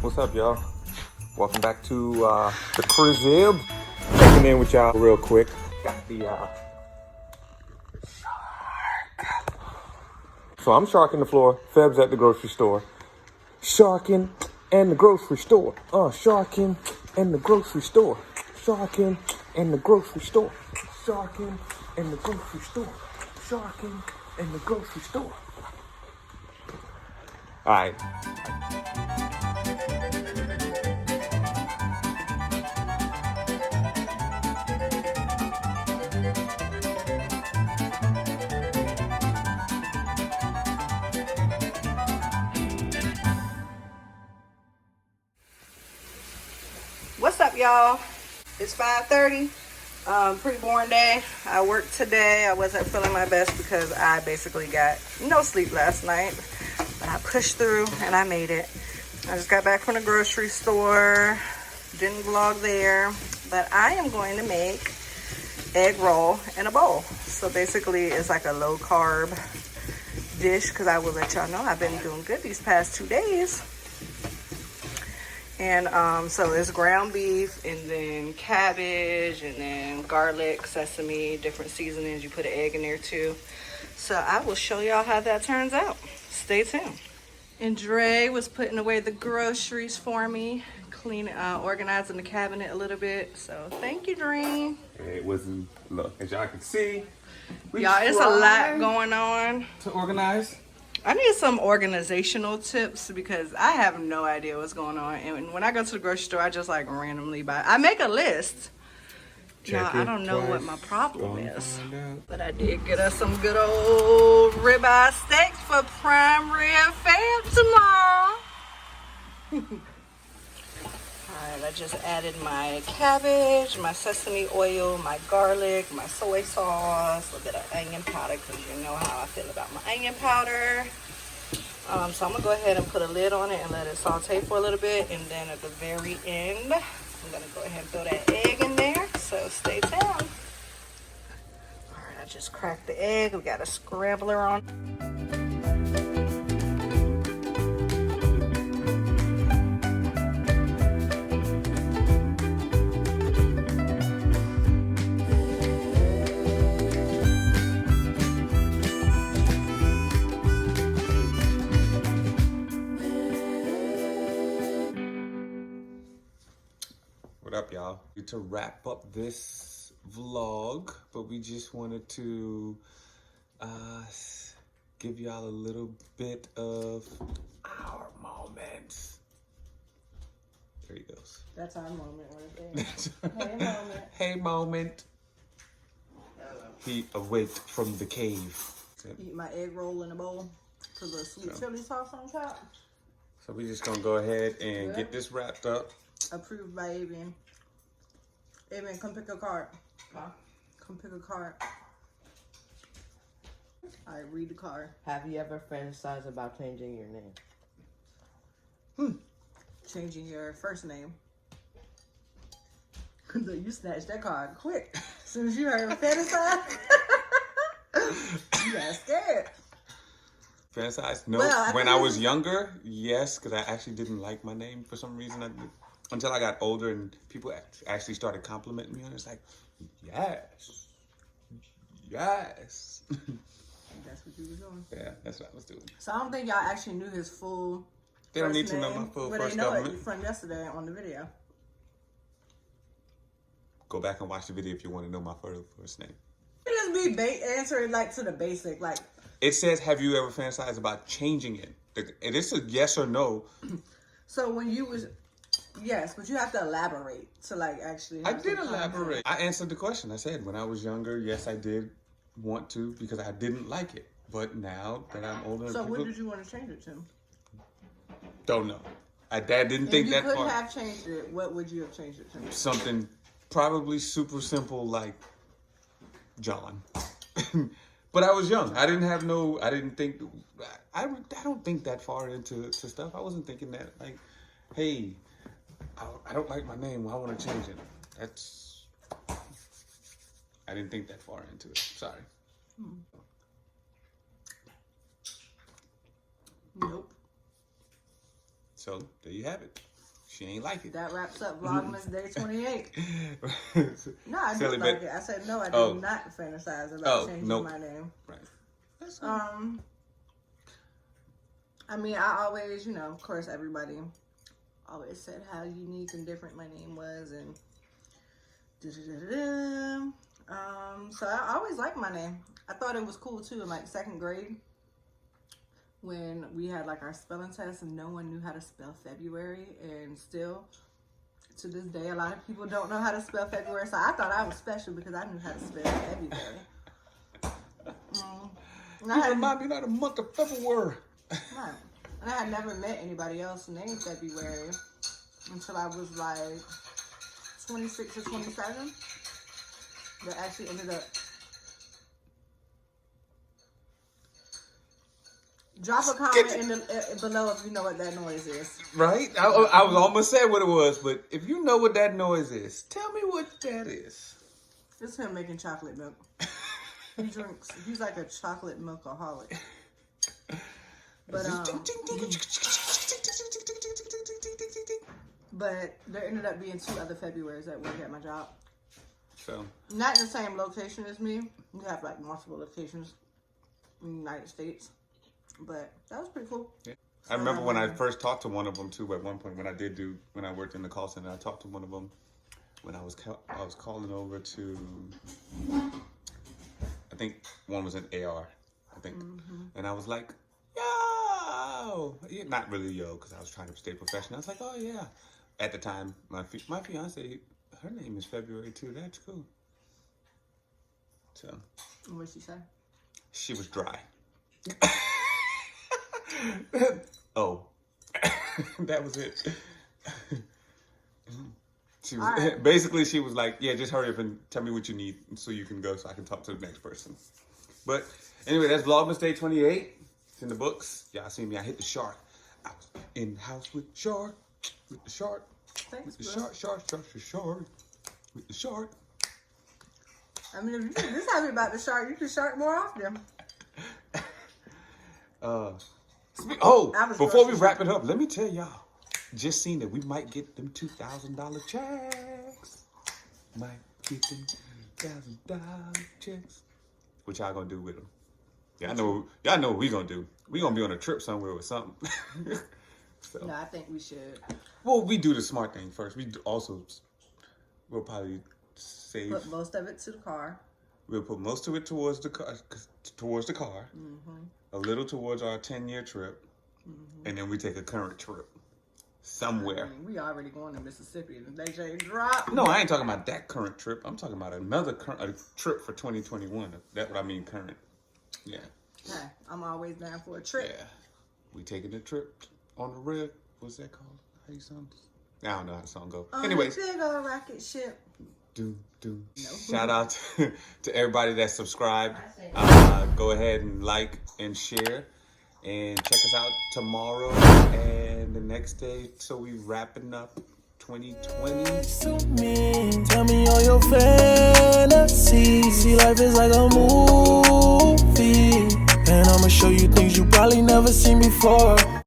What's up, y'all? Welcome back to the crib. Checking in with y'all real quick. Got the shark. So I'm sharking the floor. Feb's at the grocery store. Sharking and the grocery store. Sharking and the grocery store. Sharking and the grocery store. Sharking and the grocery store. Sharking and the grocery store. All right. What's up, y'all? It's 5:30. Pretty boring day. I worked today. I wasn't feeling my best because I basically got no sleep last night. But I pushed through and I made it. I just got back from the grocery store. Didn't vlog there. But I am going to make egg roll in a bowl. So basically it's like a low carb dish because I will let y'all know I've been doing good these past 2 days. And so it's ground beef and then cabbage and then garlic, sesame, different seasonings. You put an egg in there too. So I will show y'all how that turns out. Stay tuned. And Dre was putting away the groceries for me, organizing the cabinet a little bit. So thank you, Dre. It wasn't, look, as y'all can see, Y'all, it's a lot going on to organize. I need some organizational tips because I have no idea what's going on. And when I go to the grocery store, I just like randomly buy. I make a list. Y'all, I don't know what my problem is. But I did get us some good old ribeye steaks for prime rib fam tomorrow. Alright, I just added my cabbage, my sesame oil, my garlic, my soy sauce, a little bit of onion powder because you know how I feel about my onion powder. So I'm going to go ahead and put a lid on it and let it saute for a little bit. And then at the very end, I'm going to go ahead and throw that egg in there. So stay tuned. Alright, I just cracked the egg. We got a scrambler on. What up, y'all? To wrap up this vlog, but we just wanted to give y'all a little bit of our moments. There he goes. That's our moment right there. Hey, moment. Hey, moment. He awaked from the cave. Eat my egg roll in a bowl. Put a little sweet chili sauce on top. So we just gonna go ahead and get this wrapped up. Approved by Avian. Avian, come pick a card. Come pick a card. All right, read the card. Have you ever fantasized about changing your name? Changing your first name. You snatched that card quick. As soon as you heard fantasize, you got scared. Fantasize? No. Well, when I was younger, yes, because I actually didn't like my name for some reason. Until I got older and people actually started complimenting me on it. It's like, yes. Yes. That's what you were doing. Yeah, that's what I was doing. So I don't think y'all actually knew his full They don't first need to know name, my full but first they know government. it from yesterday on the video. Go back and watch the video if you want to know my first name. It just be answering like to the basic, like. It says, have you ever fantasized about changing it? And it's a yes or no. So when you was, yes, but you have to elaborate to like actually. I did elaborate. I answered the question. I said, when I was younger, yes, I did want to because I didn't like it. But now that I'm older, So what did you want to change it to? Don't know. I didn't think that If you far. could have changed it, what would you have changed it to? Something probably super simple like John. But I was young. I didn't think, I don't think that far into stuff. I wasn't thinking that like, hey, I don't like my name. I want to change it. I didn't think that far into it. Sorry. Nope. So there you have it. She ain't like it. That wraps up Vlogmas Day 28. No, I do Silly like bit. it. I said no, I do not fantasize about changing my name. Right. I mean, I always, you know, of course, everybody always said how unique and different my name was, and so I always liked my name. I thought it was cool too in like 2nd grade when we had like our spelling test and no one knew how to spell February, and still to this day a lot of people don't know how to spell February, so I thought I was special because I knew how to spell February. You remind me of the month of February. Right. And I had never met anybody else named February until I was like 26 or 27. That actually ended up. Drop a comment below if you know what that noise is. Right? I was almost saying what it was, but if you know what that noise is, tell me what that is. It's him making chocolate milk. He drinks. He's like a chocolate milkaholic. But but there ended up being 2 other Februarys that work at my job. So not in the same location as me. We have like multiple locations in the United States. But that was pretty cool. Yeah. I remember when I first talked to one of them too. At one point, when I worked in the call center, I talked to one of them when I was calling over to. I think one was an AR. I think, and I was like, "Yo," yeah, not really yo, because I was trying to stay professional. I was like, "Oh yeah." At the time, my fiance, her name is February too. That's cool. So. What did she say? She was dry. Oh, that was it. She was basically, she was like, yeah, just hurry up and tell me what you need so you can go so I can talk to the next person. But anyway, that's Vlogmas Day 28. It's in the books. Y'all see me, I hit the shark. I was in the house with the shark. With the shark. Thanks, with the bro. shark. With the shark. I mean, if you can just have me about the shark, you can shark more often. Before we wrap it up, let me tell y'all. Just seen that we might get them $2,000 checks. Might get them $2,000 checks. What y'all gonna do with them? Y'all know what we gonna do. We gonna be on a trip somewhere or something. So. No, I think we should. Well, we do the smart thing first. We'll probably save. Put most of it to the car. We'll put most of it towards the car. A little towards our 10-year trip, and then we take a current trip somewhere. I mean, we already going to Mississippi, and they say drop. No, I ain't talking about that current trip. I'm talking about another trip for 2021. That's what I mean, current. Yeah. Hey, I'm always down for a trip. Yeah. We taking a trip on the red. What's that called? How you song? I don't know how the song goes. Anyways. On a big old rocket ship. Shout out to everybody that's subscribed. Go ahead and like and share, and check us out tomorrow and the next day. So we wrapping up 2020. Tell me all your fantasies. See, life is like a movie, and I'ma show you things you probably never seen before.